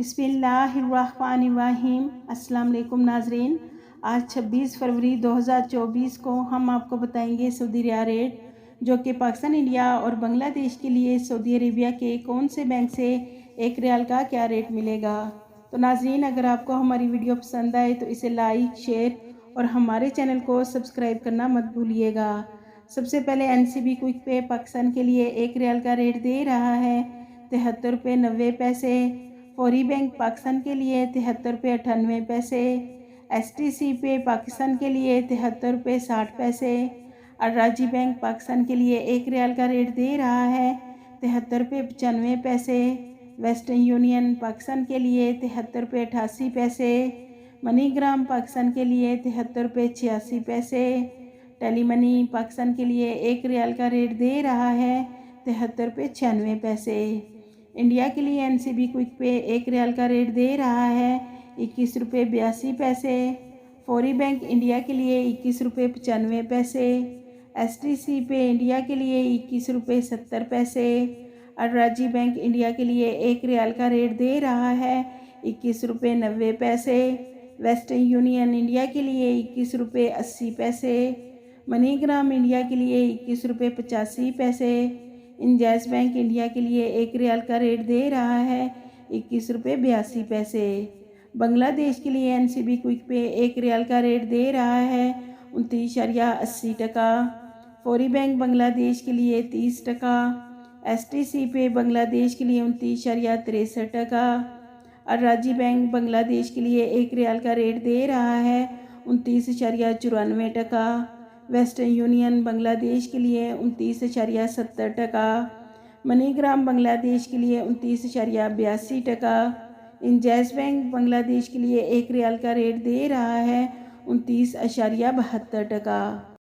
बिस्मिल्लाहिर्रहमानिर्रहीम। अस्सलाम वालेकुम नाजरीन। आज 26 फरवरी 2024 को हम आपको बताएंगे सऊदी रियाल रेट, जो कि पाकिस्तान, इंडिया और बांग्लादेश के लिए सऊदी अरेबिया के कौन से बैंक से एक रियाल का क्या रेट मिलेगा। तो नाजरीन, अगर आपको हमारी वीडियो पसंद आए तो इसे लाइक, शेयर और हमारे चैनल को सब्सक्राइब करना मत भूलिएगा। सबसे पहले NCB क्विक पे पाकिस्तान के लिए एक रियाल का रेट दे रहा है 73 रुपये 90 पैसे। फौरी बैंक पाकिस्तान के लिए 73 रुपये 98 पैसे। STC पे पाकिस्तान के लिए 73 रुपये 60 पैसे। और राजी बैंक पाकिस्तान के लिए एक रियाल का रेट दे रहा है 73 रुपये 95 पैसे। वेस्टर्न यूनियन पाकिस्तान के लिए 73 रुपये 88 पैसे। मनीग्राम पाकिस्तान के लिए 73 रुपये 86 पैसे। टेली मनी पाकिस्तान के लिए एक रियाल का रेट दे रहा है 73 रुपये 96 पैसे। इंडिया के लिए NCB क्विक पे एक रियाल का रेट दे रहा है 21 रुपये 82 पैसे। फौरी बैंक इंडिया के लिए 21 रुपये 95 पैसे। STC पे इंडिया के लिए 21 रुपये 70 पैसे। और राजी बैंक इंडिया के लिए एक रियाल का रेट दे रहा है 21 रुपये 90 पैसे। वेस्टर्न यूनियन इंडिया के लिए 21 रुपये 80 पैसे। मनीग्राम इंडिया के लिए 21 रुपये 85 पैसे। इंजैस बैंक इंडिया के लिए एक रियाल का रेट दे रहा है 21 रुपये 82 पैसे। बांग्लादेश के लिए NCB क्विक पे एक रियाल का रेट दे रहा है 29.80 टका। फौरी बैंक बांग्लादेश के लिए 30 टका। STC पे बांग्लादेश के लिए 29.63 टका। और राजी बैंक बांग्लादेश के लिए एक रियाल का रेट दे रहा है 29.94 टका। वेस्टर्न यूनियन बांग्लादेश के लिए 29.70 टका। मनीग्राम बांग्लादेश के लिए 29.82 टका। इंजैस बैंक बांग्लादेश के लिए एक रियाल का रेट दे रहा है 29.72 टका।